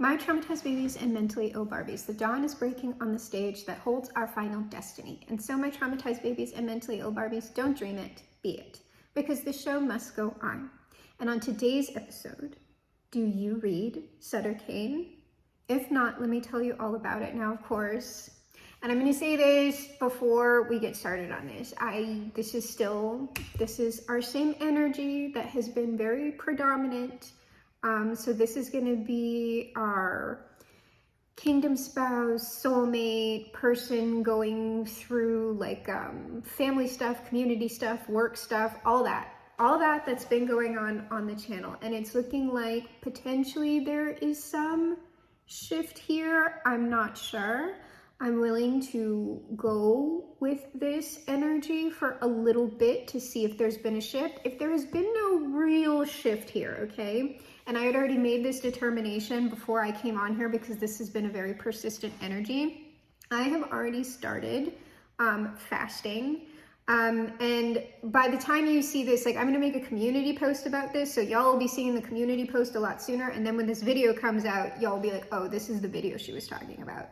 My traumatized babies and mentally ill Barbies, the dawn is breaking on the stage that holds our final destiny. And so my traumatized babies and mentally ill Barbies, don't dream it, be it. Because the show must go on. And on today's episode, do you read Sutter Kane? If not, let me tell you all about it now, of course. And I'm going to say this before we get started on this. This is our same energy that has been very predominant. So this is going to be our kingdom spouse, soulmate, person going through like family stuff, community stuff, work stuff, all that that's been going on the channel. And it's looking like potentially there is some shift here. I'm not sure. I'm willing to go with this energy for a little bit to see if there's been a shift. If there has been no real shift here, okay? And I had already made this determination before I came on here because this has been a very persistent energy. I have already started fasting. And by the time you see this, like I'm gonna make a community post about this, so y'all will be seeing the community post a lot sooner. And then when this video comes out, y'all will be like, oh, this is the video she was talking about.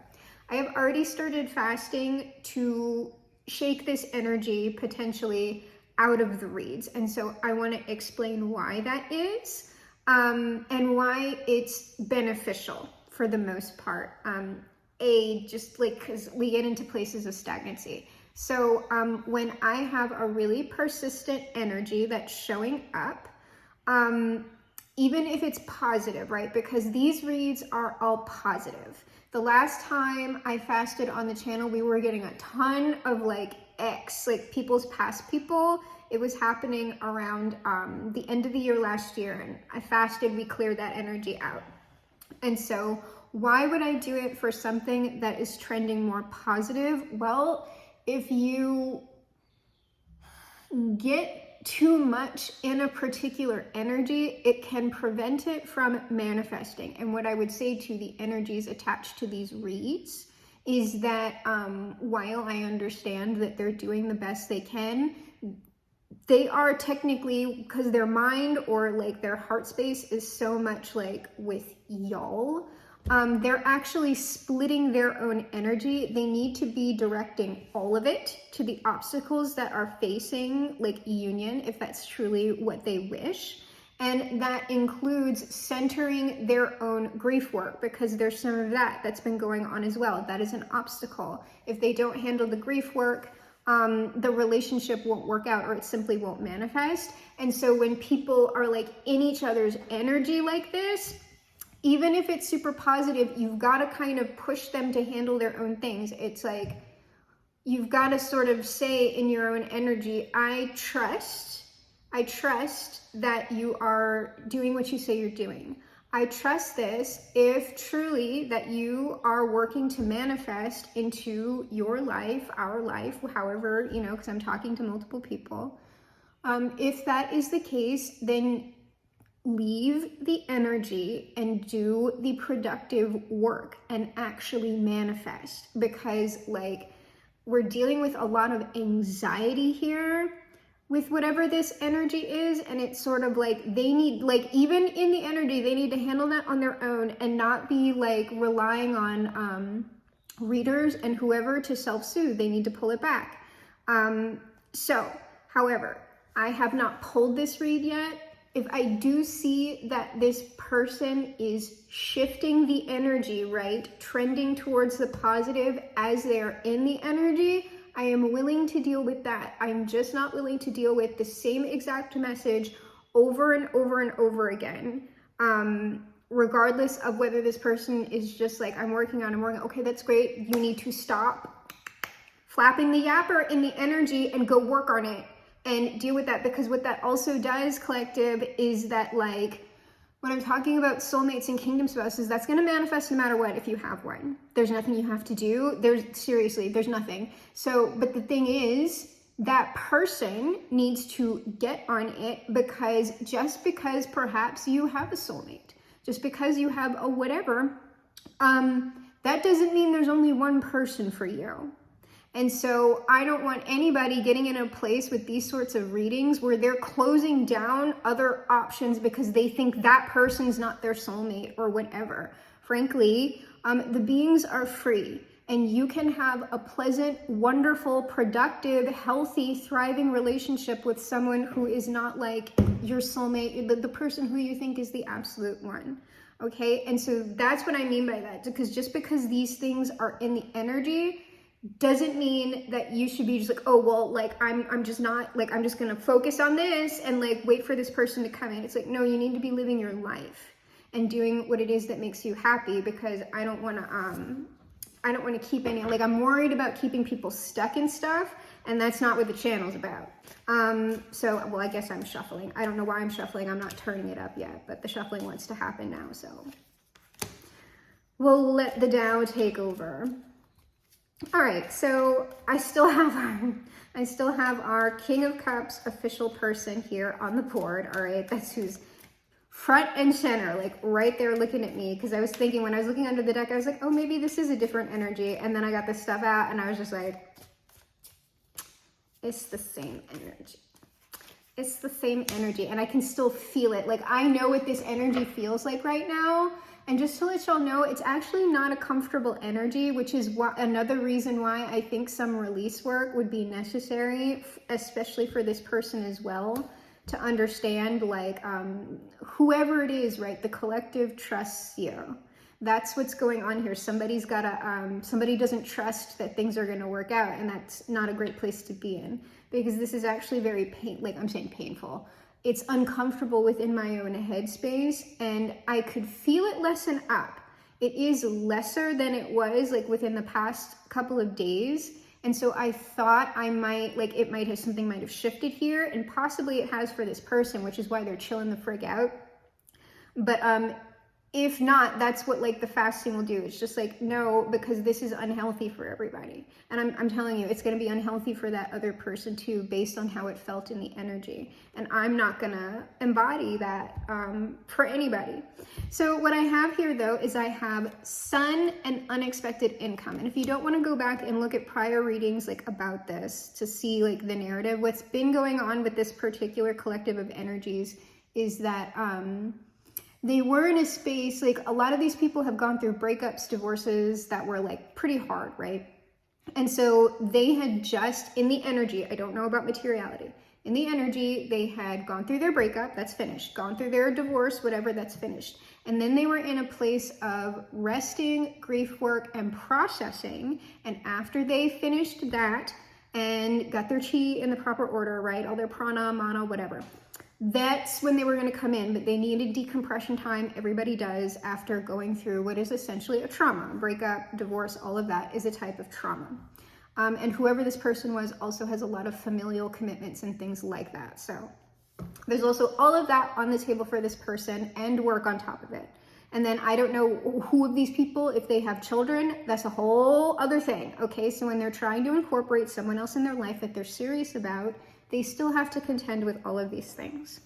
I have already started fasting to shake this energy potentially out of the reads. And so I want to explain why that is and why it's beneficial for the most part. Just like because we get into places of stagnancy. So when I have a really persistent energy that's showing up, even if it's positive, right? Because these reads are all positive. The last time I fasted on the channel, we were getting a ton of like people's past people. It was happening around the end of the year last year, and I fasted, we cleared that energy out. And so why would I do it for something that is trending more positive? Well, if you get too much in a particular energy, it can prevent it from manifesting. And what I would say to the energies attached to these reads is that while I understand that they're doing the best they can, they are technically, because their mind or like their heart space is so much like with y'all, they're actually splitting their own energy. They need to be directing all of it to the obstacles that are facing like union, if that's truly what they wish. And that includes centering their own grief work, because there's some of that that's been going on as well. That is an obstacle. If they don't handle the grief work, the relationship won't work out, or it simply won't manifest. And so when people are like in each other's energy like this, even if it's super positive, you've got to kind of push them to handle their own things. It's like, you've got to sort of say in your own energy, I trust that you are doing what you say you're doing. I trust this if truly that you are working to manifest into your life, our life, however, because I'm talking to multiple people. If that is the case, then leave the energy and do the productive work and actually manifest, because like we're dealing with a lot of anxiety here with whatever this energy is. And it's sort of like they need, like even in the energy, they need to handle that on their own and not be like relying on readers and whoever to self-soothe. They need to pull it back. However, I have not pulled this read yet. If I do see that this person is shifting the energy, right, trending towards the positive as they're in the energy, I am willing to deal with that. I'm just not willing to deal with the same exact message over and over and over again, regardless of whether this person is just like, I'm working, okay, that's great. You need to stop flapping the yapper in the energy and go work on it. And deal with that, because what that also does, collective, is that like when I'm talking about soulmates and kingdom spouses, that's going to manifest no matter what if you have one. There's nothing you have to do. There's nothing. So, but the thing is, that person needs to get on it, because just because perhaps you have a soulmate, just because you have a whatever, that doesn't mean there's only one person for you. And so I don't want anybody getting in a place with these sorts of readings where they're closing down other options because they think that person's not their soulmate or whatever. Frankly, the beings are free, and you can have a pleasant, wonderful, productive, healthy, thriving relationship with someone who is not like your soulmate, the person who you think is the absolute one. Okay, and so that's what I mean by that, because just because these things are in the energy doesn't mean that you should be just like, oh, well, like, I'm just not, like, I'm just gonna focus on this and like wait for this person to come in. It's like, no, you need to be living your life and doing what it is that makes you happy, because I don't want to keep any, like, I'm worried about keeping people stuck in stuff, and that's not what the channel's about. So, well, I guess I'm shuffling. I don't know why I'm shuffling. I'm not turning it up yet, but the shuffling wants to happen now, so we'll let the Tao take over. All right, so I still have our King of Cups official person here on the board. All right, that's who's front and center, like right there looking at me, because I was thinking when I was looking under the deck, I was like, oh, maybe this is a different energy. And then I got this stuff out and I was just like, it's the same energy. It's the same energy, and I can still feel it. Like, I know what this energy feels like right now. And just to let y'all know, it's actually not a comfortable energy, which is another reason why I think some release work would be necessary, especially for this person as well, to understand, like, whoever it is, right? The collective trusts you. That's what's going on here. Somebody's gotta, somebody doesn't trust that things are gonna work out, and that's not a great place to be in, because this is actually very painful. It's uncomfortable within my own headspace, and I could feel it lessen up. It is lesser than it was like within the past couple of days. And so I thought I might, like, it might have, something might have shifted here, and possibly it has for this person, which is why they're chilling the frick out. But if not, that's what like the fasting will do. It's just like, no, because this is unhealthy for everybody. And I'm telling you, it's going to be unhealthy for that other person too, based on how it felt in the energy. And I'm not going to embody that for anybody. So what I have here though, is I have Sun and unexpected income. And if you don't want to go back and look at prior readings like about this to see like the narrative, what's been going on with this particular collective of energies is that, they were in a space, like a lot of these people have gone through breakups, divorces that were like pretty hard, right? And so they had just, in the energy, I don't know about materiality, in the energy, they had gone through their breakup, that's finished, gone through their divorce, whatever, that's finished. And then they were in a place of resting, grief work, and processing. And after they finished that and got their chi in the proper order, right? All their prana, mana, whatever. That's when they were going to come in, but they needed decompression time. Everybody does after going through what is essentially a trauma. Breakup, divorce, all of that is a type of trauma. And whoever this person was also has a lot of familial commitments and things like that. So there's also all of that on the table for this person and work on top of it. And then I don't know who of these people, if they have children, that's a whole other thing. Okay, so when they're trying to incorporate someone else in their life that they're serious about, they still have to contend with all of these things.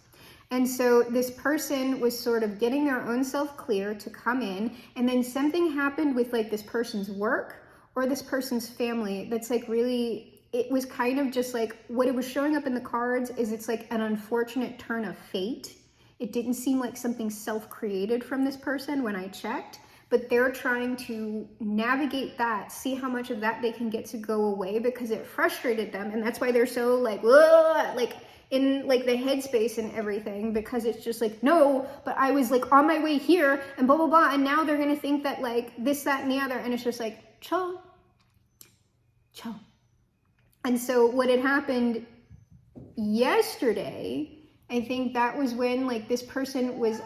And so this person was sort of getting their own self clear to come in, and then something happened with like this person's work or this person's family that's like really, it was kind of just like what it was showing up in the cards is it's like an unfortunate turn of fate. It didn't seem like something self-created from this person when I checked, but they're trying to navigate that, see how much of that they can get to go away, because it frustrated them. And that's why they're so like, ugh, like in like the headspace and everything, because it's just like, no, but I was like on my way here and blah, blah, blah. And now they're going to think that like this, that, and the other. And it's just like, chill. And so what had happened yesterday, I think that was when like this person was,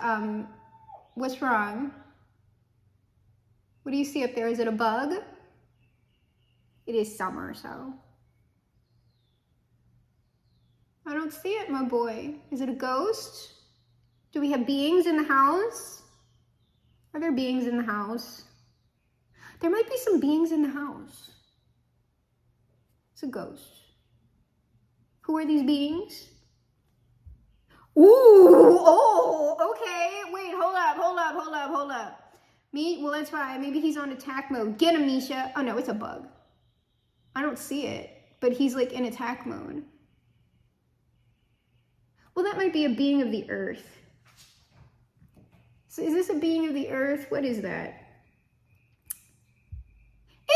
what's wrong? What do you see up there? Is it a bug? It is summer, so. I don't see it, my boy. Is it a ghost? Do we have beings in the house? Are there beings in the house? There might be some beings in the house. It's a ghost. Who are these beings? Ooh, oh, okay. Wait, hold up. Well, that's right. Maybe he's on attack mode. Get him, Misha. Oh, no, it's a bug. I don't see it, but he's like in attack mode. Well, that might be a being of the earth. So is this a being of the earth? What is that?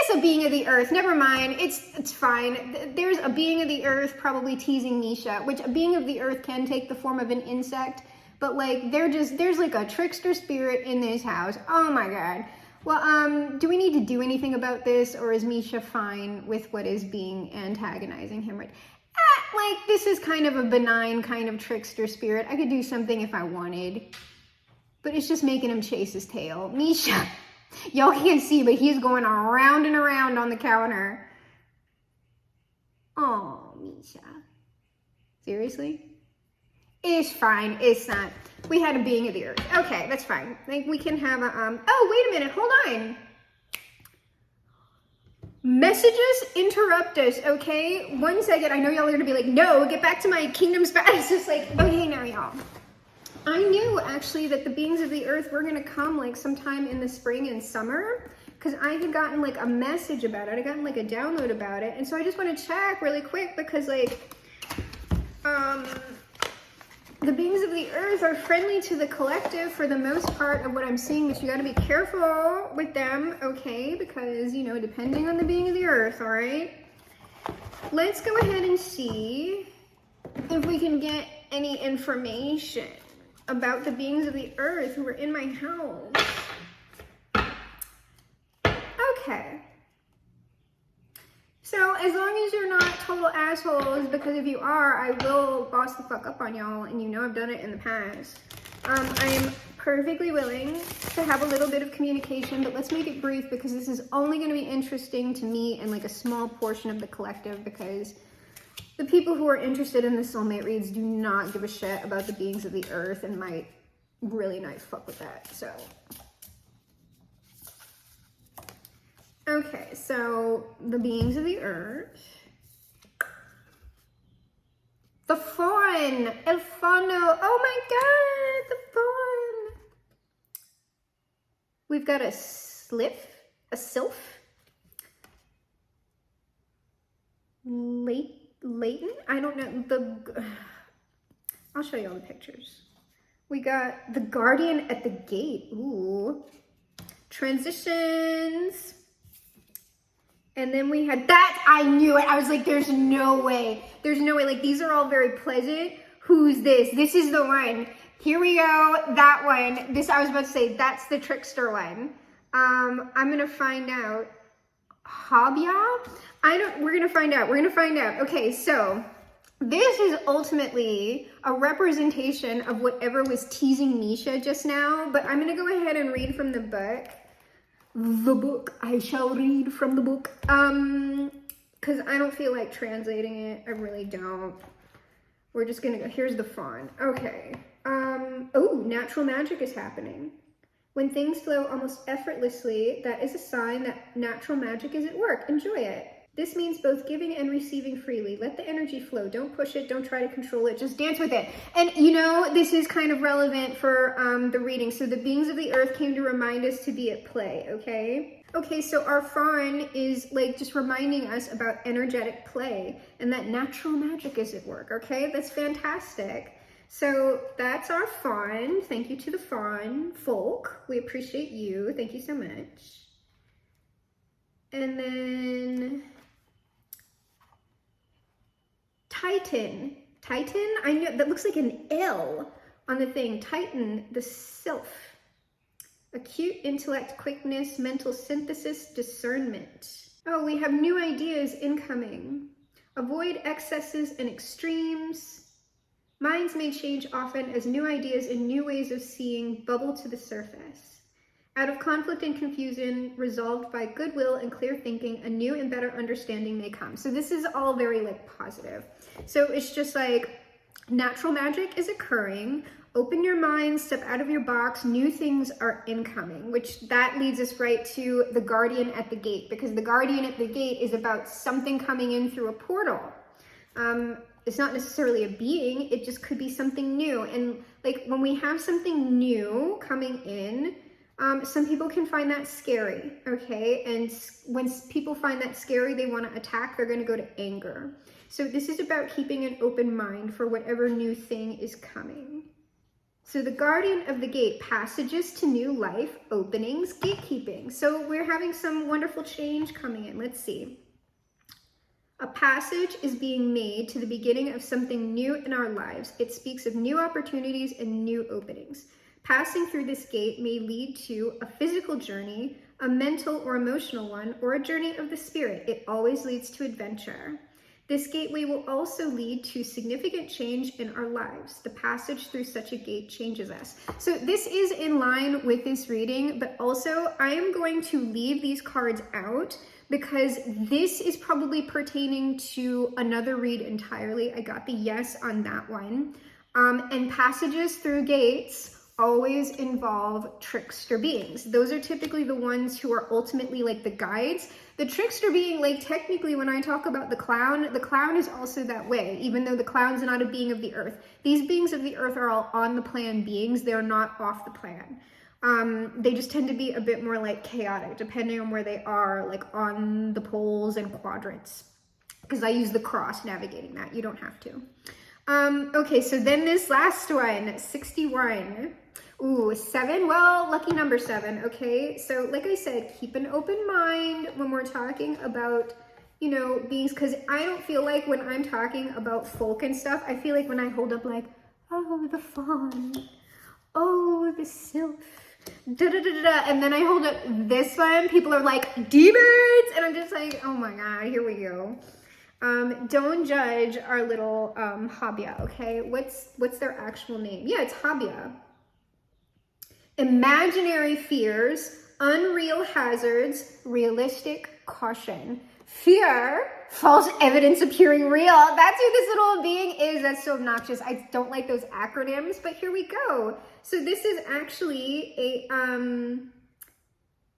It's a being of the earth. Never mind. It's fine. There's a being of the earth probably teasing Misha, which a being of the earth can take the form of an insect, but like there's like a trickster spirit in this house. Oh my god. Well, do we need to do anything about this, or is Misha fine with what is being antagonizing him right? Like, this is kind of a benign kind of trickster spirit. I could do something if I wanted, but it's just making him chase his tail. Misha, y'all can't see, but he's going around and around on the counter. Oh, Misha. Seriously? It's fine. It's not. We had a being of the earth. Okay, that's fine. Like, we can have a, oh, wait a minute. Hold on. Messages interrupt us, okay? 1 second. I know y'all are gonna be like, no, get back to my kingdom spouse. It's just like, okay, now y'all. I knew actually that the beings of the earth were gonna come like sometime in the spring and summer, because I had gotten like a message about it. I gotten like a download about it. And so I just want to check really quick because like, the beings of the earth are friendly to the collective for the most part of what I'm seeing, but you got to be careful with them, okay? Because, you know, depending on the being of the earth, all right? Let's go ahead and see if we can get any information about the beings of the earth who are in my house. Okay. So as long as you're not total assholes, because if you are, I will boss the fuck up on y'all, and you know I've done it in the past. I'm perfectly willing to have a little bit of communication, but let's make it brief because this is only going to be interesting to me and like a small portion of the collective, because the people who are interested in the soulmate reads do not give a shit about the beings of the earth and might really not fuck with that, so... Okay, so the beings of the earth. The fawn, El Fano. Oh my god, the fawn. We've got a sylph. Leighton? I don't know. I'll show you all the pictures. We got the guardian at the gate. Ooh. Transitions. And then we had that. I knew it. I was like, there's no way. There's no way. Like, these are all very pleasant. Who's this? This is the one. Here we go. That one. This, I was about to say, that's the trickster one. I'm going to find out. Habia? We're going to find out. We're going to find out. Okay, so this is ultimately a representation of whatever was teasing Misha just now. But I'm going to go ahead and read from the book. I shall read from the book, because I don't feel like translating it. I really don't. We're just gonna go, here's the fawn. Okay, oh, natural magic is happening. When things flow almost effortlessly, that is a sign that natural magic is at work. Enjoy it. This means both giving and receiving freely. Let the energy flow. Don't push it. Don't try to control it. Just dance with it. And you know, this is kind of relevant for the reading. So the beings of the earth came to remind us to be at play, okay? Okay, so our fawn is like just reminding us about energetic play and that natural magic is at work, okay? That's fantastic. So that's our fawn. Thank you to the fawn folk. We appreciate you. Thank you so much. And then... Titan. Titan? I know, that looks like an L on the thing. Titan, the sylph. Acute intellect, quickness, mental synthesis, discernment. Oh, we have new ideas incoming. Avoid excesses and extremes. Minds may change often as new ideas and new ways of seeing bubble to the surface. Out of conflict and confusion, resolved by goodwill and clear thinking, a new and better understanding may come. So this is all very like positive. So it's just like natural magic is occurring. Open your mind, step out of your box. New things are incoming, which that leads us right to the guardian at the gate, because the guardian at the gate is about something coming in through a portal. It's not necessarily a being. It just could be something new. And like when we have something new coming in, some people can find that scary, okay? And when people find that scary, they want to attack, they're going to go to anger. So this is about keeping an open mind for whatever new thing is coming. So the guardian of the gate, passages to new life, openings, gatekeeping. So we're having some wonderful change coming in. Let's see. A passage is being made to the beginning of something new in our lives. It speaks of new opportunities and new openings. Passing through this gate may lead to a physical journey, a mental or emotional one, or a journey of the spirit. It always leads to adventure. This gateway will also lead to significant change in our lives. The passage through such a gate changes us. So this is in line with this reading, but also I am going to leave these cards out because this is probably pertaining to another read entirely. I got the yes on that one. And passages through gates always involve trickster beings. Those are typically the ones who are ultimately like the guides. The trickster being, like, technically when I talk about the clown is also that way, even though the clown's not a being of the earth. These beings of the earth are all on the plan beings. They're not off the plan. They just tend to be a bit more like chaotic, depending on where they are, like on the poles and quadrants. Because I use the cross navigating that. You don't have to. Okay, so then this last one, 61. Ooh, 7, well, lucky number 7, okay? So like I said, keep an open mind when we're talking about, you know, beings, because I don't feel like when I'm talking about folk and stuff, I feel like when I hold up like, oh, the fawn, oh, the sylph, da-da-da-da-da, and then I hold up this one, people are like, demons, and I'm just like, oh my God, here we go. Don't judge our little Habia, okay? What's their actual name? Yeah, it's Habia. Imaginary fears, unreal hazards, realistic caution. Fear, false evidence appearing real. That's who this little being is. That's so obnoxious. I don't like those acronyms, but here we go. So this is actually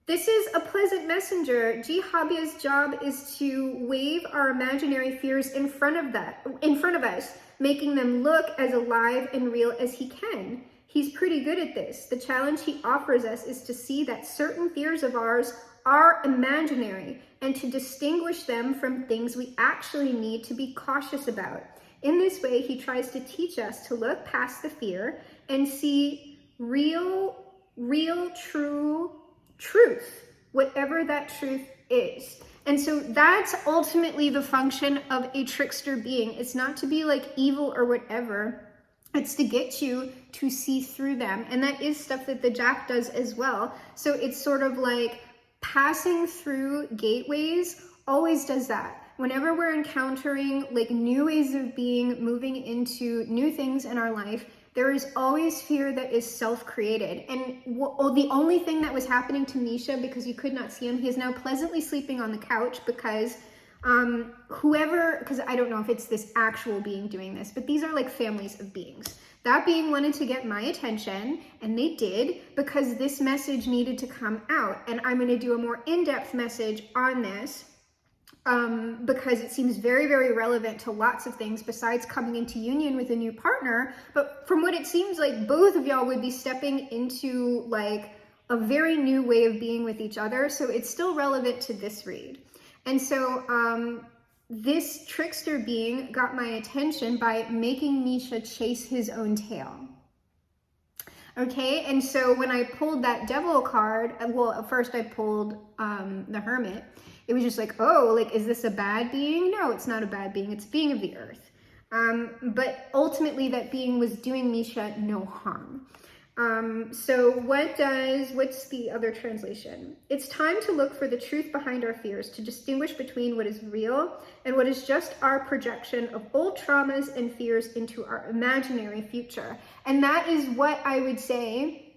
this is a pleasant messenger. Habia's job is to wave our imaginary fears in front of us, making them look as alive and real as he can. He's pretty good at this. The challenge he offers us is to see that certain fears of ours are imaginary and to distinguish them from things we actually need to be cautious about. In this way, he tries to teach us to look past the fear and see real, true truth, whatever that truth is. And so that's ultimately the function of a trickster being. It's not to be like evil or whatever. It's to get you to see through them. And that is stuff that the Jack does as well. So it's sort of like passing through gateways always does that. Whenever we're encountering like new ways of being, moving into new things in our life, there is always fear that is self-created. And the only thing that was happening to Misha, because you could not see him, he is now pleasantly sleeping on the couch because because I don't know if it's this actual being doing this, but these are like families of beings. That being wanted to get my attention, and they did, because this message needed to come out. And I'm going to do a more in-depth message on this because it seems very, very relevant to lots of things besides coming into union with a new partner. But from what it seems like, both of y'all would be stepping into like a very new way of being with each other. So it's still relevant to this read. And so this trickster being got my attention by making Misha chase his own tail. Okay, and so when I pulled that devil card, well, at first I pulled the hermit. It was just like, oh, like, is this a bad being? No, it's not a bad being. It's a being of the earth. But ultimately that being was doing Misha no harm. So what's the other translation? It's time to look for the truth behind our fears, to distinguish between what is real and what is just our projection of old traumas and fears into our imaginary future. And that is what I would say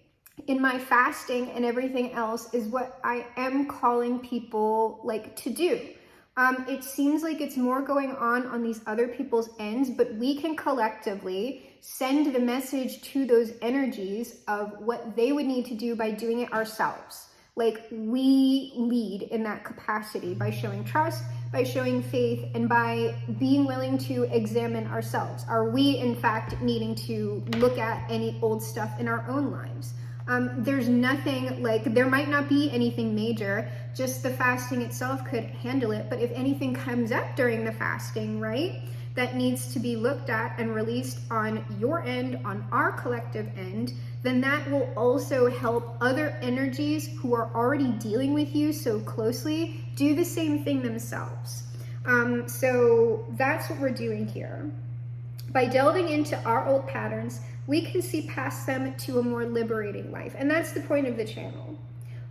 in my fasting and everything else is what I am calling people like to do. It seems like it's more going on these other people's ends, but we can collectively send the message to those energies of what they would need to do by doing it ourselves. Like, we lead in that capacity by showing trust, by showing faith, and by being willing to examine ourselves. Are we, in fact, needing to look at any old stuff in our own lives? There's nothing like, there might not be anything major, just the fasting itself could handle it. But if anything comes up during the fasting, right, that needs to be looked at and released on your end, on our collective end, then that will also help other energies who are already dealing with you so closely do the same thing themselves. So that's what we're doing here. By delving into our old patterns, we can see past them to a more liberating life. And that's the point of the channel.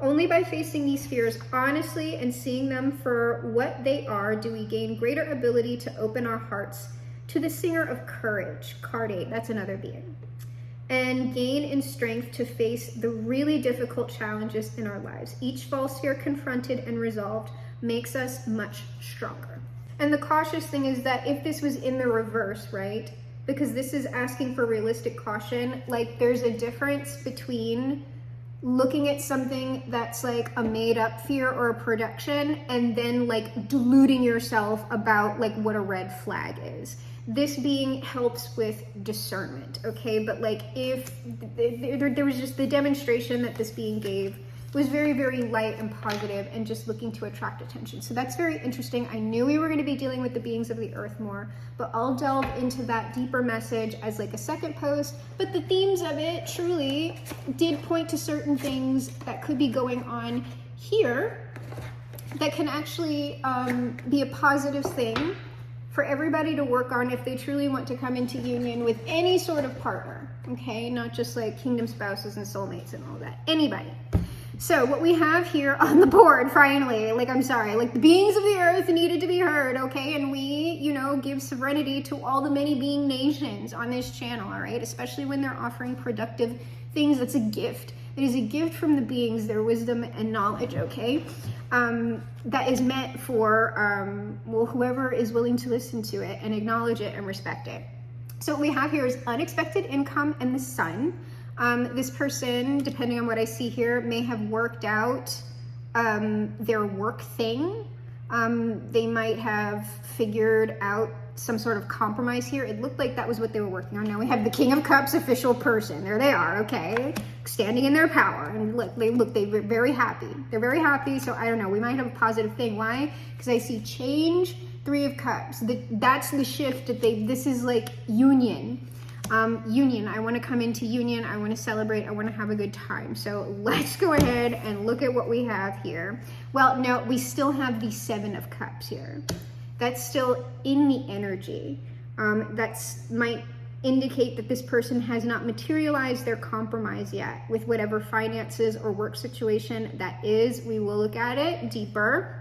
Only by facing these fears honestly and seeing them for what they are do we gain greater ability to open our hearts to the singer of courage, card 8, that's another being, and gain in strength to face the really difficult challenges in our lives. Each false fear confronted and resolved makes us much stronger. And the cautious thing is that if this was in the reverse, right, because this is asking for realistic caution, like there's a difference between looking at something that's like a made up fear or a production and then like deluding yourself about like what a red flag is. This being helps with discernment, okay? But like if there was just the demonstration that this being gave was very, very light and positive and just looking to attract attention. So that's very interesting. I knew we were going to be dealing with the beings of the earth more, but I'll delve into that deeper message as like a second post. But the themes of it truly did point to certain things that could be going on here that can actually be a positive thing for everybody to work on if they truly want to come into union with any sort of partner, okay? Not just like kingdom spouses and soulmates and all that, anybody. So what we have here on the board, finally, like, I'm sorry, like the beings of the earth needed to be heard, okay? And we, you know, give serenity to all the many being nations on this channel, all right? Especially when they're offering productive things. That's a gift. It is a gift from the beings, their wisdom and knowledge, okay? That is meant for, well, whoever is willing to listen to it and acknowledge it and respect it. So what we have here is unexpected income and the sun. This person, depending on what I see here, may have worked out their work thing. They might have figured out some sort of compromise here. It looked like that was what they were working on. Now we have the King of Cups official person. There they are, okay? Standing in their power. And look, they're very happy. They're very happy, so I don't know. We might have a positive thing. Why? Because I see change, 3 of Cups. That's the shift that this is like union. Union. I want to come into union. I want to celebrate. I want to have a good time. So let's go ahead and look at what we have here. Well, no, we still have the 7 of Cups here. That's still in the energy. That's might indicate that this person has not materialized their compromise yet with whatever finances or work situation that is. We will look at it deeper.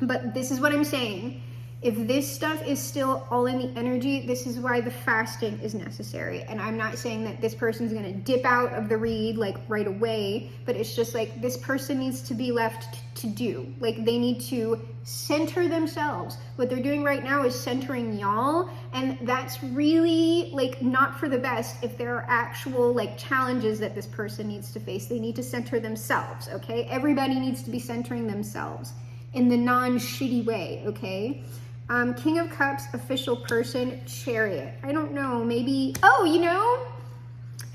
But this is what I'm saying. If this stuff is still all in the energy, this is why the fasting is necessary. And I'm not saying that this person's going to dip out of the read like right away, but it's just like this person needs to be left to do. Like they need to center themselves. What they're doing right now is centering y'all, and that's really like not for the best. If there are actual like challenges that this person needs to face, they need to center themselves, okay? Everybody needs to be centering themselves in the non-shitty way, okay? King of Cups, official person, Chariot. I don't know, maybe, oh, you know,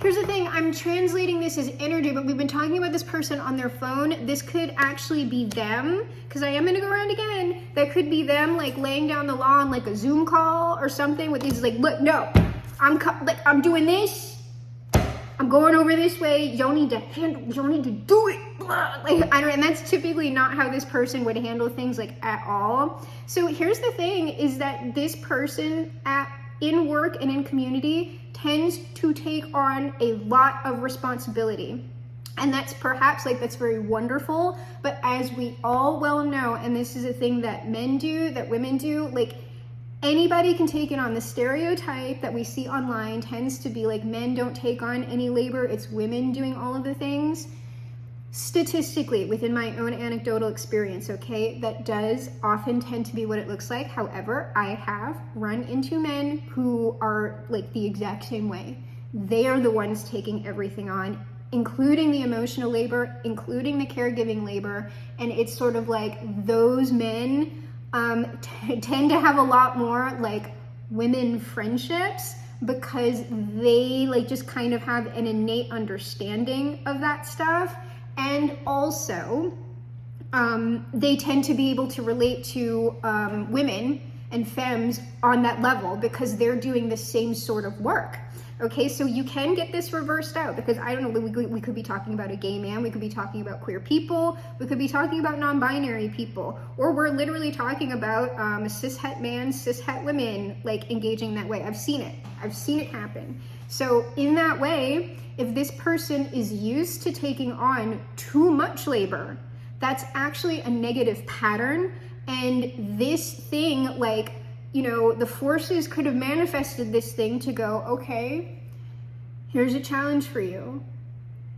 here's the thing, I'm translating this as energy, but we've been talking about this person on their phone. This could actually be them, because I am gonna go around again. That could be them like laying down the law on like a Zoom call or something with these like, look, no, I'm doing this. I'm going over this way. You don't need to handle, you don't need to do it. Like, I don't, and that's typically not how this person would handle things like at all. So here's the thing is that this person in work and in community tends to take on a lot of responsibility. And that's perhaps like, that's very wonderful. But as we all well know, and this is a thing that men do, that women do, like anybody can take it on. The stereotype that we see online tends to be like men don't take on any labor. It's women doing all of the things. Statistically, within my own anecdotal experience, okay, that does often tend to be what it looks like. However, I have run into men who are like the exact same way. They are the ones taking everything on, including the emotional labor, including the caregiving labor. And it's sort of like those men tend to have a lot more like women friendships because they like just kind of have an innate understanding of that stuff. And also, they tend to be able to relate to women and femmes on that level because they're doing the same sort of work. Okay, so you can get this reversed out because I don't know, we could be talking about a gay man, we could be talking about queer people, we could be talking about non-binary people, or we're literally talking about a cis-het man, cis-het women, like engaging that way. I've seen it happen. So in that way, if this person is used to taking on too much labor, that's actually a negative pattern. And this thing, like, you know, the forces could have manifested this thing to go, okay, here's a challenge for you.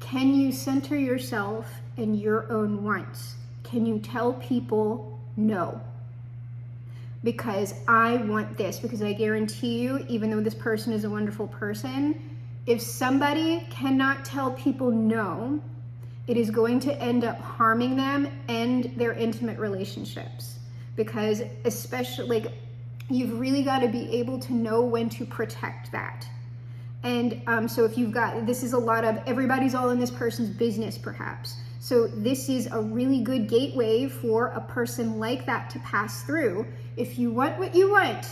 Can you center yourself in your own wants? Can you tell people no? Because I want this, because I guarantee you, even though this person is a wonderful person, if somebody cannot tell people no, it is going to end up harming them and their intimate relationships. Because especially, like, you've really got to be able to know when to protect that. And so if you've got, this is a lot of everybody's all in this person's business perhaps. So this is a really good gateway for a person like that to pass through. If you want what you want,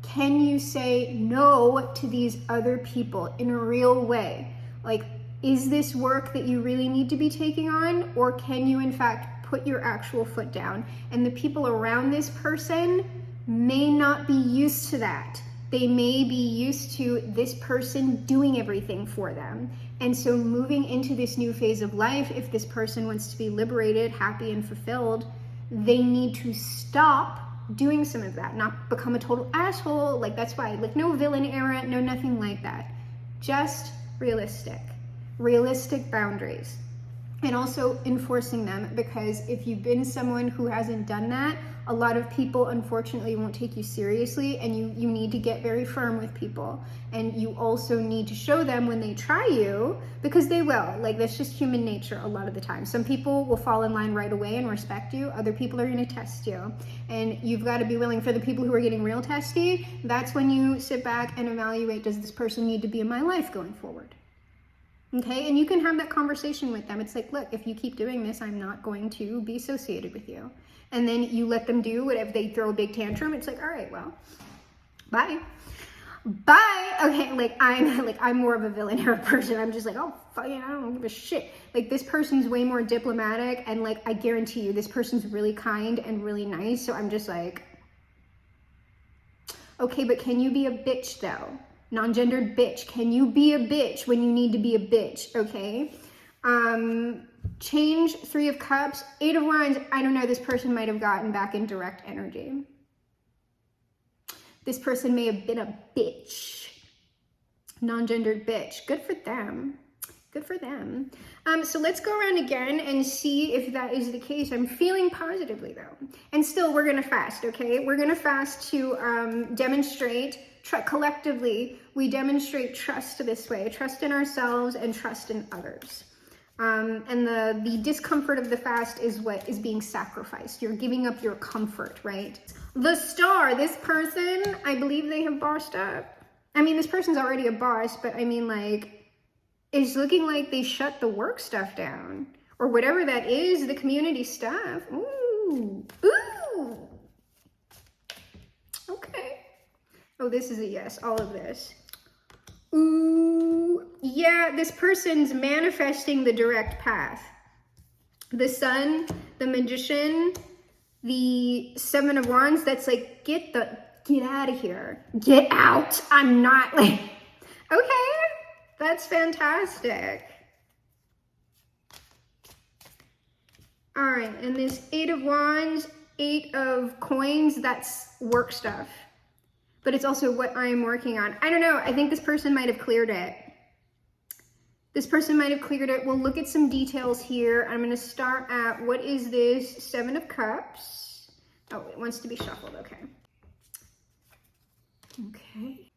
can you say no to these other people in a real way? Like, is this work that you really need to be taking on? Or can you in fact put your actual foot down? And the people around this person may not be used to that. They may be used to this person doing everything for them. And so moving into this new phase of life, if this person wants to be liberated, happy, and fulfilled, they need to stop doing some of that, not become a total asshole. Like, that's why, like, no villain era, no nothing like that. Just realistic boundaries. And also enforcing them, because if you've been someone who hasn't done that, a lot of people unfortunately won't take you seriously, and you need to get very firm with people. And you also need to show them when they try you, because they will. Like, that's just human nature a lot of the time. Some people will fall in line right away and respect you. Other people are going to test you. And you've got to be willing. For the people who are getting real testy, that's when you sit back and evaluate, does this person need to be in my life going forward? Okay, and you can have that conversation with them. It's like, look, if you keep doing this, I'm not going to be associated with you. And then you let them do whatever. They throw a big tantrum, it's like, all right, well, bye. Okay, I'm more of a villain era person. I'm just like, oh, fuck it, I don't give a shit. Like, this person's way more diplomatic, and like, I guarantee you, this person's really kind and really nice. So I'm just like, okay, but can you be a bitch though? Non-gendered bitch. Can you be a bitch when you need to be a bitch? Okay. Change 3 of Cups, 8 of Wands. I don't know. This person might have gotten back in direct energy. This person may have been a bitch. Non-gendered bitch. Good for them. Good for them. So let's go around again and see if that is the case. I'm feeling positively though. And still, we're going to fast, okay? We're going to fast to demonstrate. Collectively, we demonstrate trust this way. Trust in ourselves and trust in others. And the discomfort of the fast is what is being sacrificed. You're giving up your comfort, right? The Star, this person, I believe they have bossed up. I mean, this person's already a boss, but I mean, like, it's looking like they shut the work stuff down. Or whatever that is, the community stuff. Ooh, ooh. Okay. Oh, this is a yes, all of this. Ooh, yeah, this person's manifesting the direct path. The Sun, the Magician, the 7 of Wands, that's like, get out of here. Get out. I'm not like, okay, that's fantastic. All right, and this 8 of Wands, 8 of Coins, that's work stuff. But it's also what I'm working on. I don't know. I think this person might have cleared it. This person might have cleared it. We'll look at some details here. I'm going to start at, what is this? 7 of Cups. Oh, it wants to be shuffled. Okay. Okay.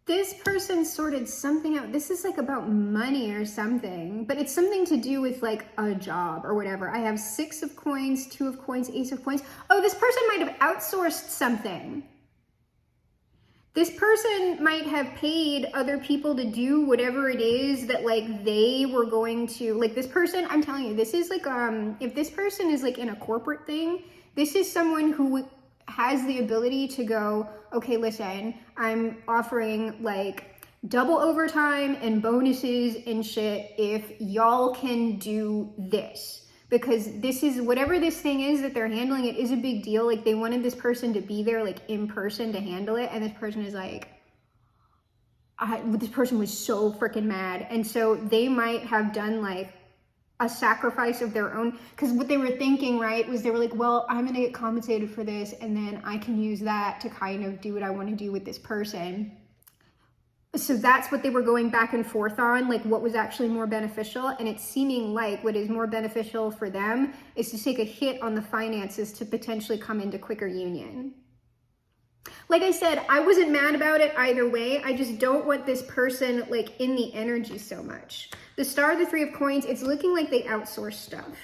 This person sorted something out. This is like about money or something, but it's something to do with like a job or whatever. I have 6 of coins, 2 of coins, ace of coins. Oh, this person might have outsourced something. This person might have paid other people to do whatever it is that like they were going to, like this person, I'm telling you, this is like, if this person is like in a corporate thing, this is someone who has the ability to go, okay, listen, I'm offering like double overtime and bonuses and shit if y'all can do this. Because this is, whatever this thing is that they're handling, it is a big deal. Like they wanted this person to be there like in person to handle it. And this person is like, this person was so freaking mad. And so they might have done like a sacrifice of their own, because what they were thinking, right, was they were like, well, I'm gonna get compensated for this and then I can use that to kind of do what I want to do with this person. So that's what they were going back and forth on, like what was actually more beneficial. And it's seeming like what is more beneficial for them is to take a hit on the finances to potentially come into quicker union. Like I said, I wasn't mad about it either way. I just don't want this person like in the energy so much. The star, the 3 of coins, it's looking like they outsource stuff.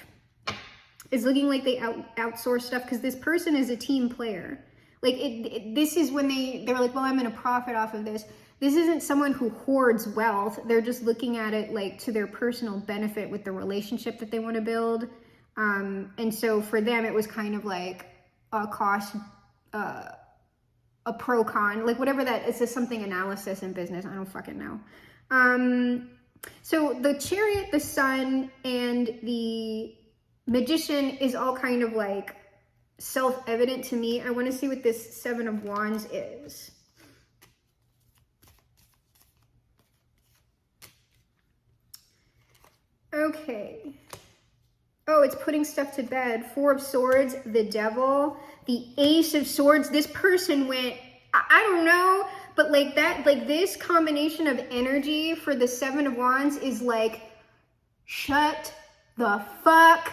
It's looking like they outsource stuff because this person is a team player. Like this is when they're like, well, I'm going to profit off of this. This isn't someone who hoards wealth. They're just looking at it like to their personal benefit with the relationship that they want to build. And so for them, it was kind of like a cost, a pro con, like whatever that, it's just something analysis in business. I don't fucking know. So the Chariot, the Sun, and the Magician is all kind of like self-evident to me. I want to see what this 7 of Wands is. Okay. Oh, it's putting stuff to bed. 4 of Swords, the Devil, the Ace of Swords. This person went, I don't know, but like that, like this combination of energy for the 7 of Wands is like, shut the fuck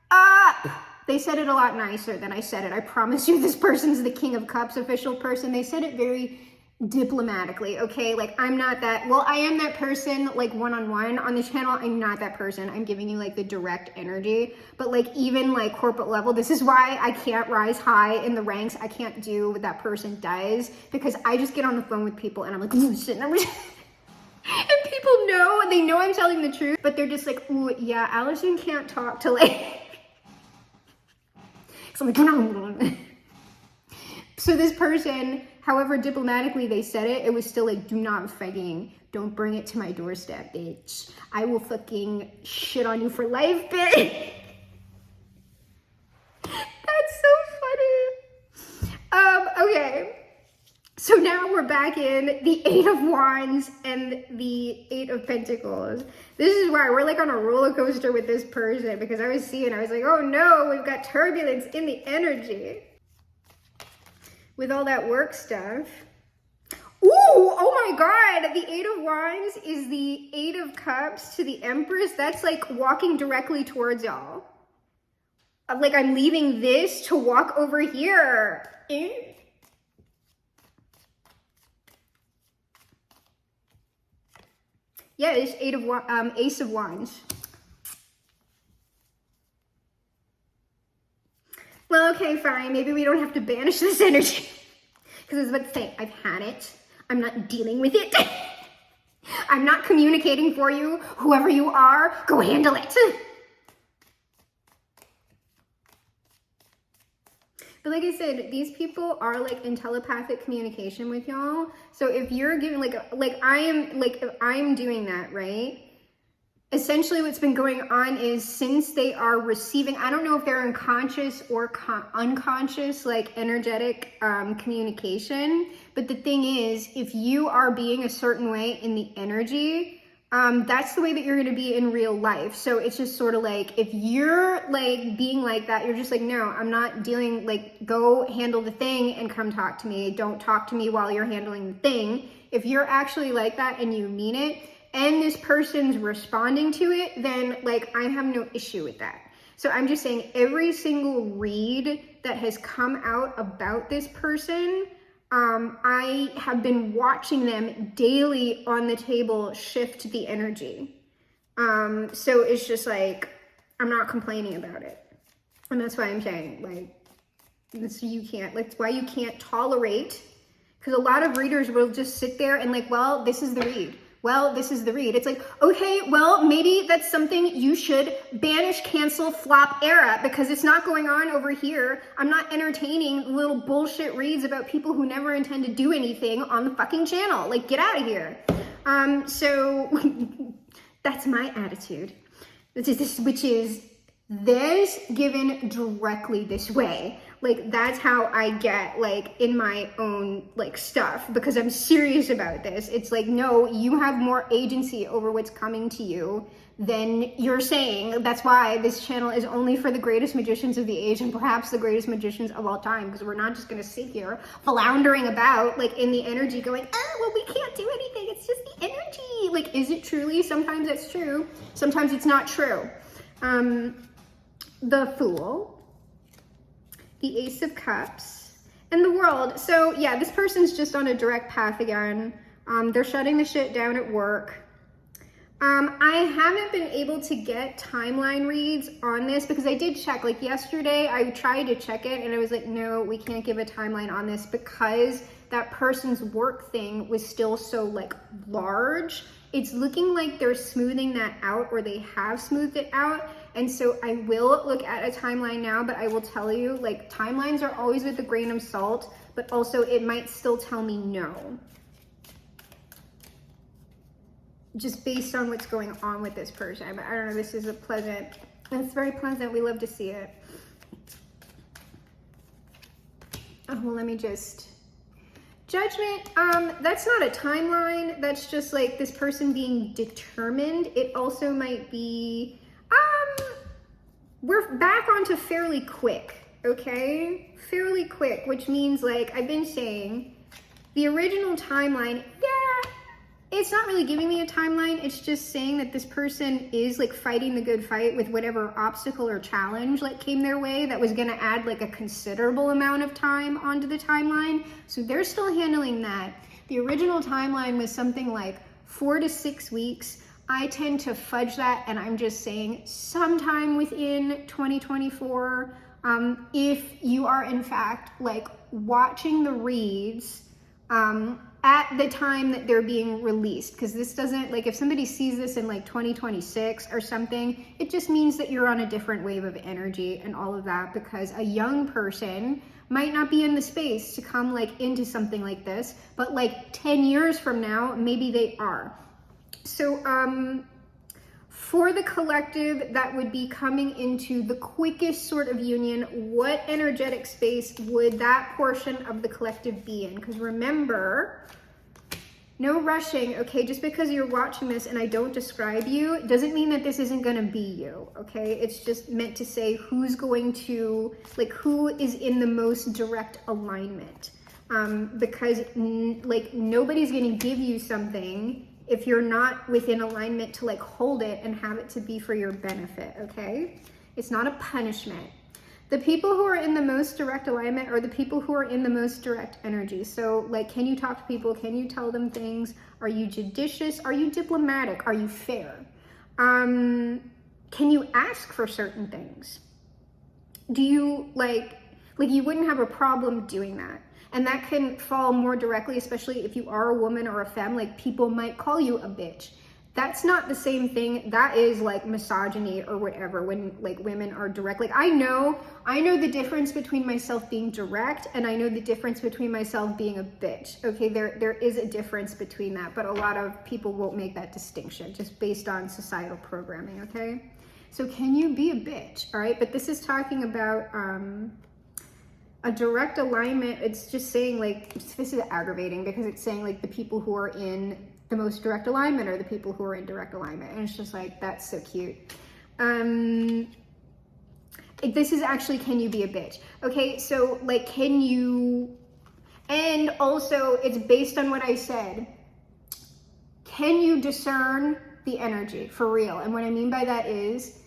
up. They said it a lot nicer than I said it. I promise you, this person's the King of Cups official person. They said it very diplomatically, okay? Like I'm not that, well, I am that person like one-on-one on the channel. I'm not that person. I'm giving you like the direct energy, but like even like corporate level, this is why I can't rise high in the ranks. I can't do what that person does because I just get on the phone with people and I'm like, ooh, shit, and people know, and they know I'm telling the truth, but they're just like, ooh, yeah, Allison can't talk to like, so I'm like, so this person, however diplomatically they said it, it was still like, do not fucking, don't bring it to my doorstep, bitch. I will fucking shit on you for life, bitch. That's so funny. Okay. So now we're back in the 8 of Wands and the 8 of Pentacles. This is why we're like on a roller coaster with this person, because I was like, oh no, we've got turbulence in the energy with all that work stuff. Ooh, oh my God, the 8 of Wands is the 8 of Cups to the Empress. That's like walking directly towards y'all. Like I'm leaving this to walk over here. Yeah, it's Ace of Wands. Well, okay, fine. Maybe we don't have to banish this energy. Because I was about to say, I've had it. I'm not dealing with it. I'm not communicating for you. Whoever you are, go handle it. But like I said, these people are like in telepathic communication with y'all. So if you're giving like I'm doing that, right? Essentially what's been going on is since they are receiving, I don't know if they're unconscious or unconscious, like energetic communication. But the thing is, if you are being a certain way in the energy, that's the way that you're going to be in real life. So it's just sort of like, if you're like being like that, you're just like, no, I'm not dealing, like, go handle the thing and come talk to me. Don't talk to me while you're handling the thing. If you're actually like that and you mean it, and this person's responding to it, then like, I have no issue with that. So I'm just saying every single read that has come out about this person, I have been watching them daily on the table shift the energy. So it's just like, I'm not complaining about it. And that's why I'm saying, like, this, you can't, like, it's why you can't tolerate, because a lot of readers will just sit there and like, well, this is the read. Well, this is the read. It's like, okay, well, maybe that's something you should banish, cancel, flop era, because it's not going on over here. I'm not entertaining little bullshit reads about people who never intend to do anything on the fucking channel. Like, get out of here. So that's my attitude, which is this given directly this way. Like, that's how I get, like, in my own, like, stuff, because I'm serious about this. It's like, no, you have more agency over what's coming to you than you're saying. That's why this channel is only for the greatest magicians of the age, and perhaps the greatest magicians of all time, because we're not just going to sit here floundering about, like, in the energy going, oh, well, we can't do anything. It's just the energy. Like, is it truly? Sometimes it's true. Sometimes it's not true. The Fool, the Ace of Cups, and the World. So yeah, this person's just on a direct path again. They're shutting the shit down at work. I haven't been able to get timeline reads on this because I did check, like yesterday, I tried to check it and I was like, no, we can't give a timeline on this because that person's work thing was still so like large. It's looking like they're smoothing that out, or they have smoothed it out. And so I will look at a timeline now, but I will tell you, like, timelines are always with a grain of salt, but also it might still tell me no. Just based on what's going on with this person. But I don't know, this is it's very pleasant. We love to see it. Oh, well, let me just... Judgment, that's not a timeline. That's just like this person being determined. It also might be, we're back onto fairly quick, okay? Fairly quick, which means, like I've been saying, the original timeline, yeah, it's not really giving me a timeline. It's just saying that this person is like fighting the good fight with whatever obstacle or challenge like came their way that was gonna add like a considerable amount of time onto the timeline. So they're still handling that. The original timeline was something like 4 to 6 weeks. I tend to fudge that, and I'm just saying sometime within 2024, if you are in fact like watching the reads, at the time that they're being released, because this doesn't, like if somebody sees this in like 2026 or something, it just means that you're on a different wave of energy and all of that, because a young person might not be in the space to come like into something like this, but like 10 years from now, maybe they are. So for the collective that would be coming into the quickest sort of union, what energetic space would that portion of the collective be in? Because remember, no rushing, okay? Just because you're watching this and I don't describe you doesn't mean that this isn't gonna be you, okay? It's just meant to say who's going to, like who is in the most direct alignment. Because like nobody's gonna give you something if you're not within alignment to like hold it and have it to be for your benefit, okay? It's not a punishment. The people who are in the most direct alignment are the people who are in the most direct energy. So like, can you talk to people? Can you tell them things? Are you judicious? Are you diplomatic? Are you fair? Can you ask for certain things? Do you like you wouldn't have a problem doing that. And that can fall more directly, especially if you are a woman or a femme, like people might call you a bitch. That's not the same thing. That is like misogyny or whatever, when like women are direct. Like I know the difference between myself being direct and I know the difference between myself being a bitch. Okay, there is a difference between that, but a lot of people won't make that distinction just based on societal programming, okay? So can you be a bitch, all right? But this is talking about, a direct alignment. It's just saying like, this is aggravating because it's saying like the people who are in the most direct alignment are the people who are in direct alignment. And it's just like, that's so cute. This is actually, can you be a bitch? Okay, so like, can you, and also it's based on what I said. Can you discern the energy for real? And what I mean by that is,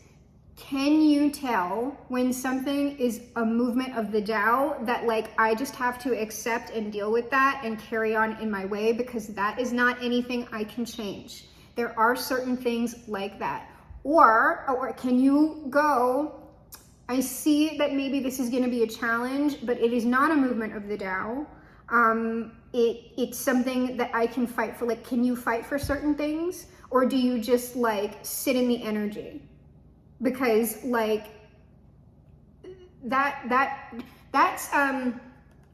can you tell when something is a movement of the Tao that like I just have to accept and deal with that and carry on in my way, because that is not anything I can change. There are certain things like that. Or can you go, I see that maybe this is going to be a challenge, but it is not a movement of the Tao. It's something that I can fight for. Like, can you fight for certain things? Or do you just like sit in the energy? Because like that's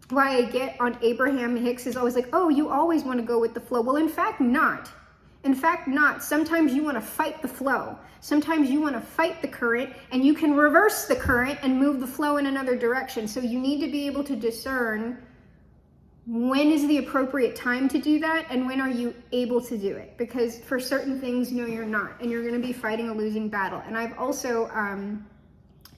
why I get on Abraham Hicks is always like, oh, you always want to go with the flow. Well, in fact, not. In fact, not. Sometimes you want to fight the flow. Sometimes you want to fight the current, and you can reverse the current and move the flow in another direction. So you need to be able to discern when is the appropriate time to do that, and when are you able to do it? Because for certain things, no, you're not, and you're going to be fighting a losing battle. And I've also,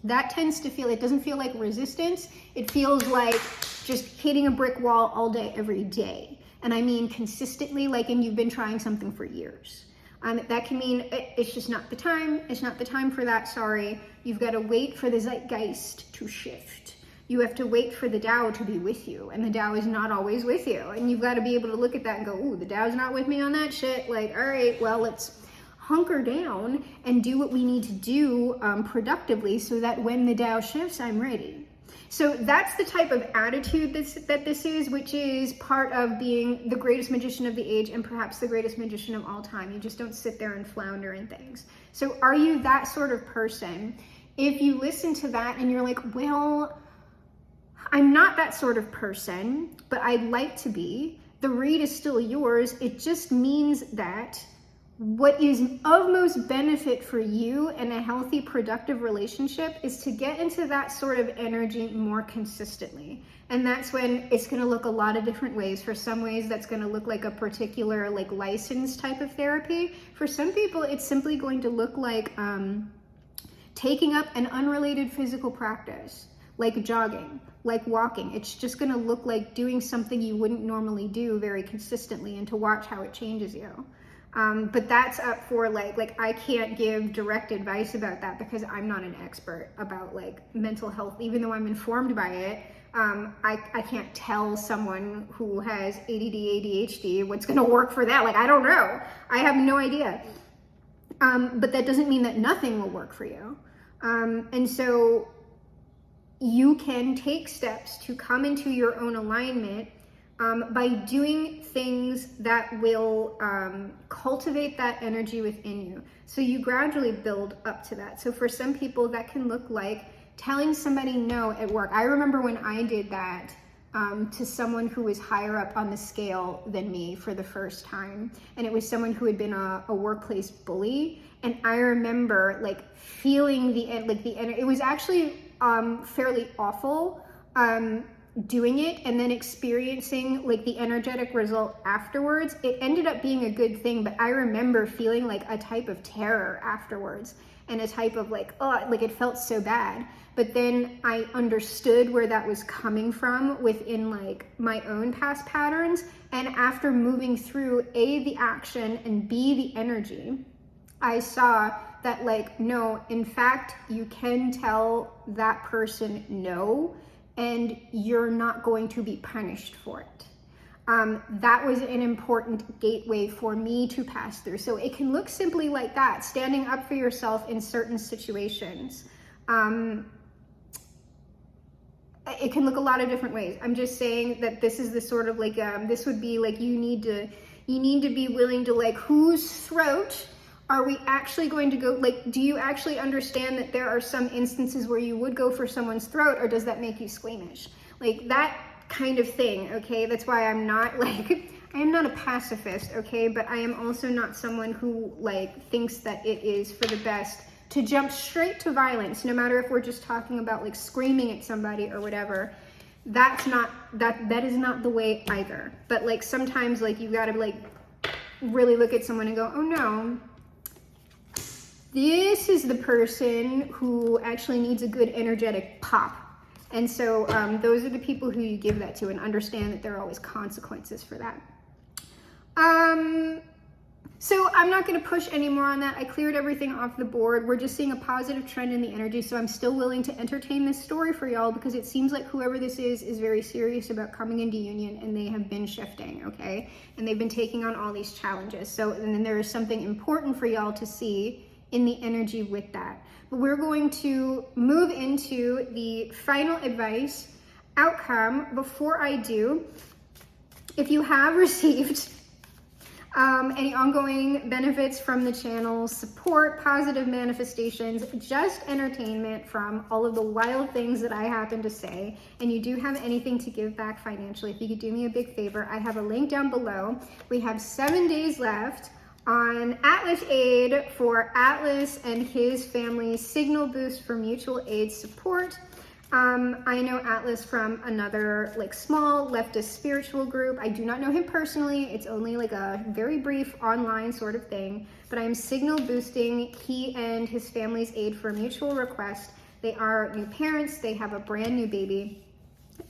that tends to feel, it doesn't feel like resistance. It feels like just hitting a brick wall all day, every day. And I mean consistently, like, and you've been trying something for years. That can mean it's just not the time. It's not the time for that, sorry. You've got to wait for the zeitgeist to shift. You have to wait for the Tao to be with you, and the Tao is not always with you. And you've got to be able to look at that and go, ooh, the Tao's not with me on that shit. Like, all right, well, let's hunker down and do what we need to do productively so that when the Tao shifts, I'm ready. So that's the type of attitude that this is, which is part of being the greatest magician of the age and perhaps the greatest magician of all time. You just don't sit there and flounder in things. So are you that sort of person? If you listen to that and you're like, well, I'm not that sort of person, but I'd like to be, the read is still yours. It just means that what is of most benefit for you in a healthy, productive relationship is to get into that sort of energy more consistently. And that's when it's going to look a lot of different ways. For some ways, that's going to look like a particular like licensed type of therapy. For some people, it's simply going to look like taking up an unrelated physical practice, like jogging, like walking. It's just going to look like doing something you wouldn't normally do very consistently, and to watch how it changes you. But that's up for like I can't give direct advice about that because I'm not an expert about like mental health, even though I'm informed by it. I can't tell someone who has ADD, ADHD what's going to work for that. Like, I don't know. I have no idea. But that doesn't mean that nothing will work for you. And so you can take steps to come into your own alignment by doing things that will cultivate that energy within you. So you gradually build up to that. So for some people, that can look like telling somebody no at work. I remember when I did that to someone who was higher up on the scale than me for the first time. And it was someone who had been a workplace bully. And I remember like feeling the energy. It was actually fairly awful doing it, and then experiencing like the energetic result afterwards. It ended up being a good thing, but I remember feeling like a type of terror afterwards, and a type of like, oh, like it felt so bad. But then I understood where that was coming from within like my own past patterns. And after moving through A, the action, and B, the energy, I saw that like, no, in fact, you can tell that person no, and you're not going to be punished for it. That was an important gateway for me to pass through. So it can look simply like that, standing up for yourself in certain situations. It can look a lot of different ways. I'm just saying that this is the sort of like, this would be like, you need to be willing to like, whose throat are we actually going to go? Like, do you actually understand that there are some instances where you would go for someone's throat, or does that make you squeamish? Like that kind of thing, okay? That's why I'm not like, I am not a pacifist, okay? But I am also not someone who like thinks that it is for the best to jump straight to violence, no matter if we're just talking about like screaming at somebody or whatever. That's not, that is not the way either. But like sometimes like you gotta like really look at someone and go, oh no, this is the person who actually needs a good energetic pop. And so those are the people who you give that to, and understand that there are always consequences for that. So I'm not going to push any more on that. I cleared everything off the board. We're just seeing a positive trend in the energy. So I'm still willing to entertain this story for y'all because it seems like whoever this is very serious about coming into union, and they have been shifting, okay? And they've been taking on all these challenges. So, and then there is something important for y'all to see in the energy with that. But we're going to move into the final advice outcome. Before I do, if you have received any ongoing benefits from the channel, support, positive manifestations, just entertainment from all of the wild things that I happen to say, and you do have anything to give back financially, if you could do me a big favor, I have a link down below. We have 7 days left on Atlas Aid for Atlas and his family's signal boost for mutual aid support. I know Atlas from another like small leftist spiritual group. I do not know him personally. It's only like a very brief online sort of thing, but I am signal boosting he and his family's aid for a mutual request. They are new parents. They have a brand new baby.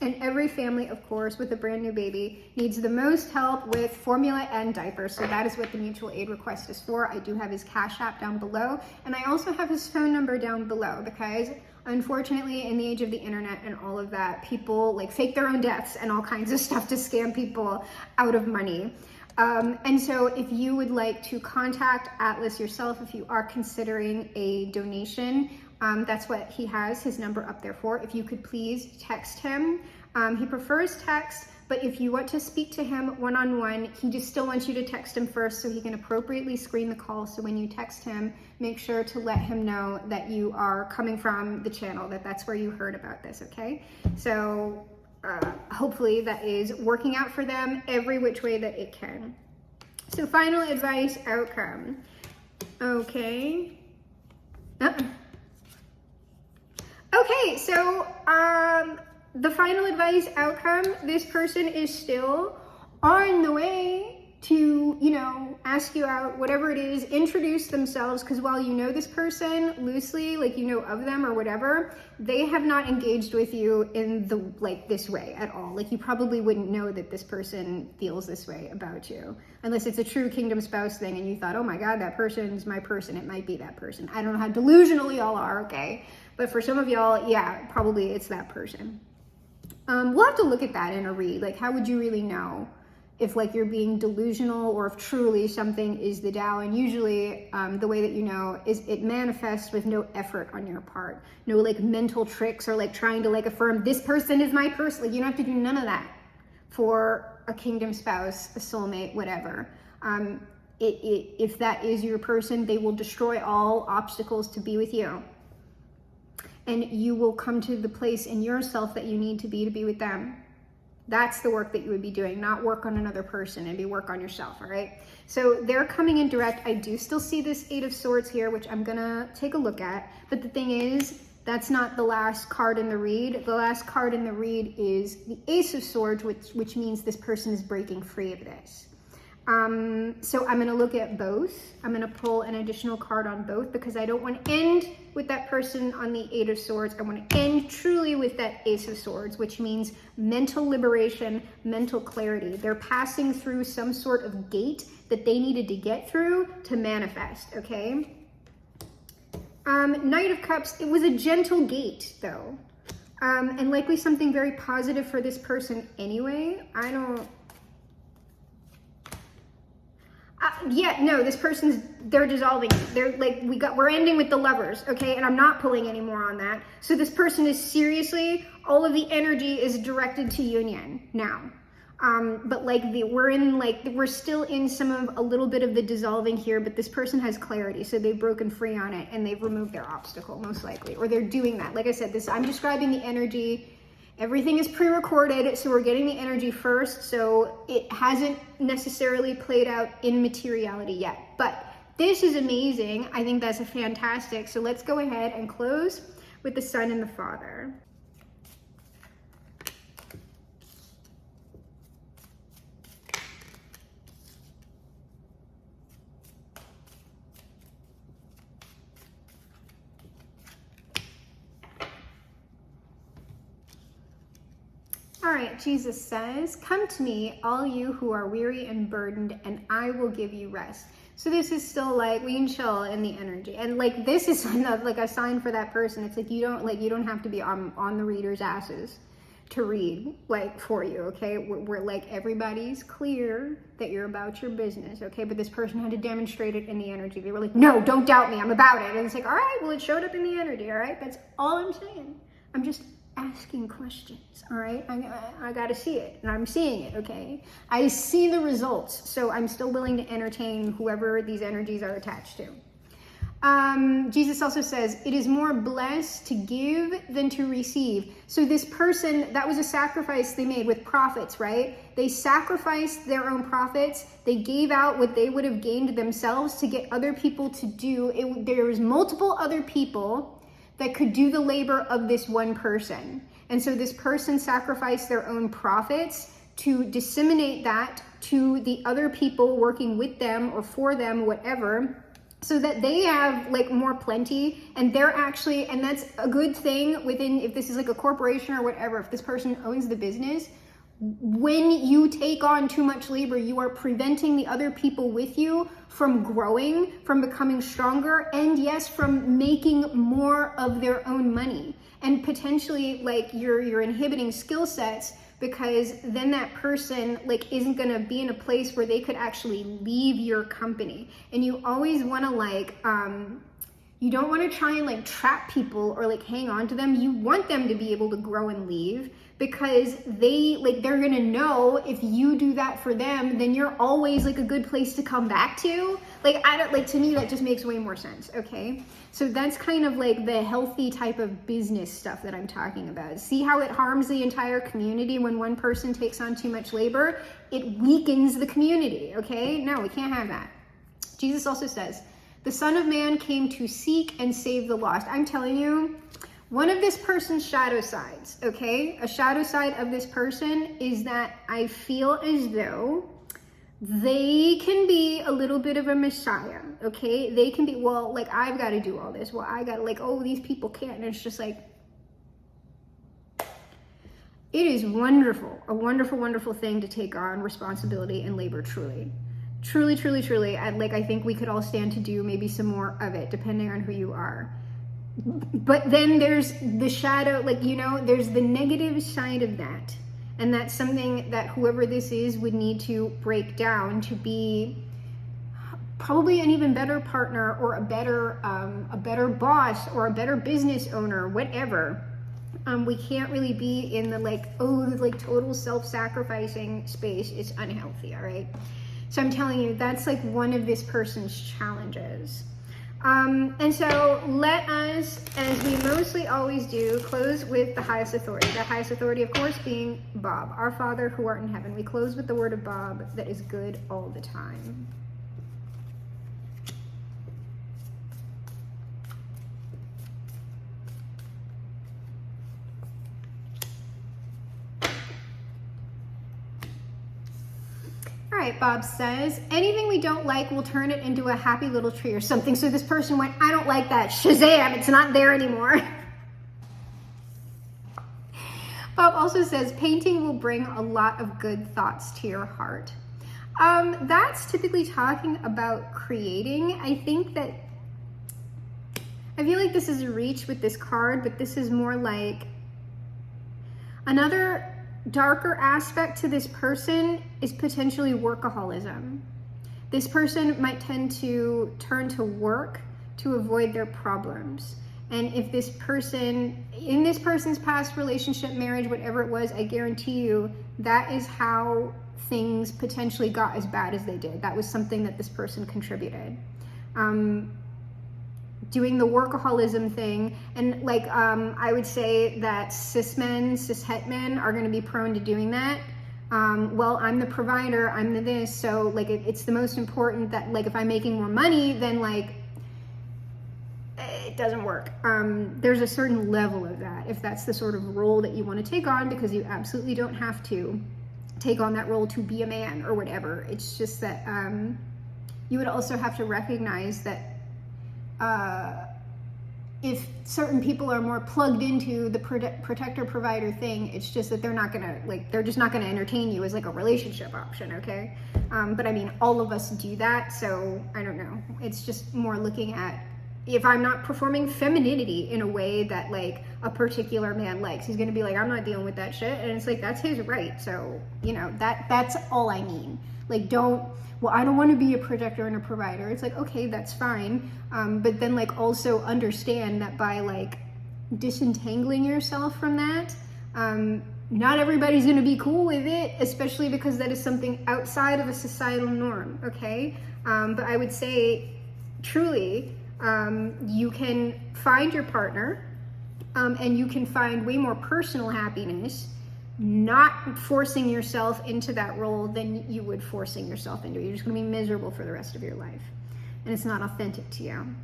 And every family, of course, with a brand new baby needs the most help with formula and diapers. So that is what the mutual aid request is for. I do have his Cash App down below. And I also have his phone number down below because unfortunately, in the age of the internet and all of that, people like fake their own deaths and all kinds of stuff to scam people out of money. And so if you would like to contact Atlas yourself, if you are considering a donation, that's what he has his number up there for. If you could please text him. He prefers text, but if you want to speak to him one-on-one, he just still wants you to text him first so he can appropriately screen the call. So when you text him, make sure to let him know that you are coming from the channel, that's where you heard about this, okay? So hopefully that is working out for them every which way that it can. So final advice outcome. Okay. Okay, so the final advice outcome, this person is still on the way to, you know, ask you out, whatever it is, introduce themselves, because while you know this person loosely, like you know of them or whatever, they have not engaged with you in the, like this way at all. Like you probably wouldn't know that this person feels this way about you, unless it's a true kingdom spouse thing and you thought, oh my God, that person's my person, it might be that person. I don't know how delusional y'all are, okay? But for some of y'all, yeah, probably it's that person. We'll have to look at that in a read. Like, how would you really know if like you're being delusional or if truly something is the Tao? And usually the way that you know is it manifests with no effort on your part. No like mental tricks or like trying to like affirm this person is my person. Like you don't have to do none of that for a kingdom spouse, a soulmate, whatever. If that is your person, they will destroy all obstacles to be with you. And you will come to the place in yourself that you need to be with them. That's the work that you would be doing, not work on another person, and be work on yourself, all right? So they're coming in direct. I do still see this 8 of Swords here, which I'm gonna take a look at. But the thing is, that's not the last card in the read. The last card in the read is the Ace of Swords, which means this person is breaking free of this. So I'm gonna look at both. I'm gonna pull an additional card on both because I don't want to end with that person on the 8 of Swords. I want to end truly with that Ace of Swords, which means mental liberation, mental clarity. They're passing through some sort of gate that they needed to get through to manifest, okay? Knight of Cups, it was a gentle gate though. And likely something very positive for this person anyway. Yeah, no, this person's, they're dissolving. They're like, we're ending with the Lovers, okay? And I'm not pulling any more on that. So this person is seriously, all of the energy is directed to union now. But like we're still in a little bit of the dissolving here, but this person has clarity. So they've broken free on it and they've removed their obstacle most likely, or they're doing that. Like I said, I'm describing the energy. Everything is pre-recorded, so we're getting the energy first, so it hasn't necessarily played out in materiality yet. But this is amazing. I think that's fantastic. So let's go ahead and close with the Sun and the Father. All right, Jesus says, come to me, all you who are weary and burdened, and I will give you rest. So this is still like, we can chill in the energy. And like, this is like a sign for that person. It's like, you don't have to be on the reader's asses to read like for you, okay? We're like, everybody's clear that you're about your business, okay? But this person had to demonstrate it in the energy. They were like, no, don't doubt me, I'm about it. And it's like, all right, well, it showed up in the energy, all right? That's all I'm saying. I'm just asking questions, all right? I gotta see it, and I'm seeing it, okay? I see the results, so I'm still willing to entertain whoever these energies are attached to. Jesus also says, it is more blessed to give than to receive. So this person, that was a sacrifice they made with profits, right? They sacrificed their own profits. They gave out what they would have gained themselves to get other people to do it. There was multiple other people that could do the labor of this one person. And so this person sacrificed their own profits to disseminate that to the other people working with them or for them, whatever, so that they have like more plenty, and they're actually, and that's a good thing within, if this is like a corporation or whatever, if this person owns the business, when you take on too much labor, you are preventing the other people with you from growing, from becoming stronger, and yes, from making more of their own money. And potentially like you're inhibiting skill sets, because then that person like isn't gonna be in a place where they could actually leave your company. And you always wanna like, you don't wanna try and like trap people or like hang on to them. You want them to be able to grow and leave, because they're gonna know if you do that for them, then you're always like a good place to come back to. To me, that just makes way more sense, okay? So that's kind of like the healthy type of business stuff that I'm talking about. See how it harms the entire community when one person takes on too much labor? It weakens the community, okay? No, we can't have that. Jesus also says, the Son of Man came to seek and save the lost. I'm telling you, one of this person's shadow sides, okay? A shadow side of this person is that I feel as though they can be a little bit of a messiah, okay? They can be, well, like, I've got to do all this. Well, I got to, like, oh, these people can't. And it's just like, it is wonderful, a wonderful, wonderful thing to take on responsibility and labor, truly. Truly, truly, truly. I think we could all stand to do maybe some more of it, depending on who you are. But then there's the shadow, there's the negative side of that. And that's something that whoever this is would need to break down to be probably an even better partner, or a better boss, or a better business owner, whatever. We can't really be in the total self-sacrificing space. It's unhealthy, all right? So I'm telling you, that's like one of this person's challenges. And so let us, as we mostly always do, close with the highest authority. The highest authority, of course, being Bob, our Father who art in heaven. We close with the word of Bob that is good all the time. All right, Bob says, anything we don't like, we'll turn it into a happy little tree or something. So this person went, I don't like that. Shazam, it's not there anymore. Bob also says, painting will bring a lot of good thoughts to your heart. That's typically talking about creating. I feel like this is a reach with this card, but this is more like another darker aspect to this person is potentially workaholism. This person might tend to turn to work to avoid their problems. And if this person, in this person's past relationship, marriage, whatever it was, I guarantee you that is how things potentially got as bad as they did. That was something that this person contributed. Doing the workaholism thing, and I would say that cis het men are going to be prone to doing that. Well, I'm the provider, I'm the this, so it's the most important that if I'm making more money, then it doesn't work. There's a certain level of that, if that's the sort of role that you want to take on, because you absolutely don't have to take on that role to be a man or whatever. It's just that you would also have to recognize that if certain people are more plugged into the protector provider thing, it's just that they're not gonna, like, they're just not gonna entertain you as like a relationship option, okay? But I mean, all of us do that, so I don't know. It's just more looking at, if I'm not performing femininity in a way that like a particular man likes, he's gonna be like, I'm not dealing with that shit, and it's like, that's his right. So, you know, that's all I mean. Like, well, I don't want to be a protector and a provider. It's like, okay, that's fine. But then like also understand that by like disentangling yourself from that, not everybody's going to be cool with it, especially because that is something outside of a societal norm. Okay. But I would say truly, you can find your partner, and you can find way more personal happiness not forcing yourself into that role than you would forcing yourself into it. You're just going to be miserable for the rest of your life, and it's not authentic to you.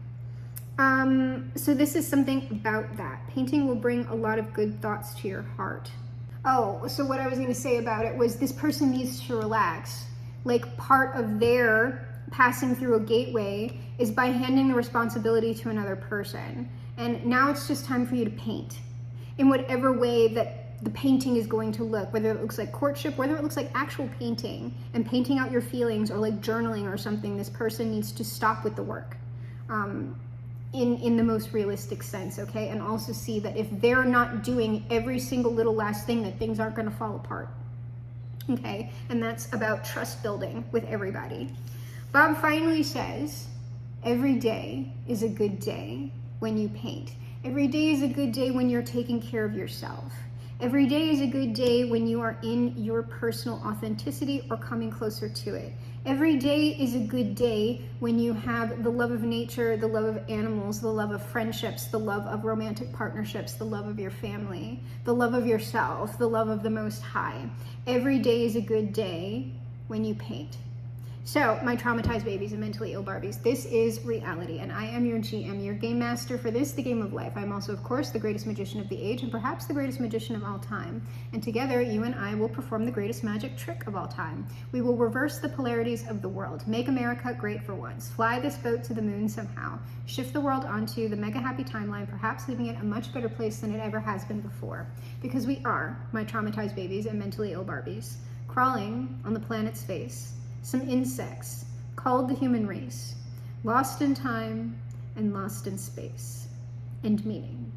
So this is something about that. Painting will bring a lot of good thoughts to your heart. Oh, so what I was going to say about it was this person needs to relax. Like, part of their passing through a gateway is by handing the responsibility to another person. And now it's just time for you to paint in whatever way that the painting is going to look, whether it looks like courtship, whether it looks like actual painting and painting out your feelings, or like journaling or something. This person needs to stop with the work in the most realistic sense, okay? And also see that if they're not doing every single little last thing, that things aren't going to fall apart, okay? And that's about trust building with everybody. Bob finally says, every day is a good day when you paint. Every day is a good day when you're taking care of yourself. Every day is a good day when you are in your personal authenticity or coming closer to it. Every day is a good day when you have the love of nature, the love of animals, the love of friendships, the love of romantic partnerships, the love of your family, the love of yourself, the love of the Most High. Every day is a good day when you paint. So, my traumatized babies and mentally ill Barbies, this is reality, and I am your GM, your game master for this, the game of life. I'm also, of course, the greatest magician of the age, and perhaps the greatest magician of all time. And together, you and I will perform the greatest magic trick of all time. We will reverse the polarities of the world, make America great for once, fly this boat to the moon somehow, shift the world onto the mega happy timeline, perhaps leaving it a much better place than it ever has been before. Because we are, my traumatized babies and mentally ill Barbies, crawling on the planet's face, some insects called the human race, lost in time and lost in space and meaning.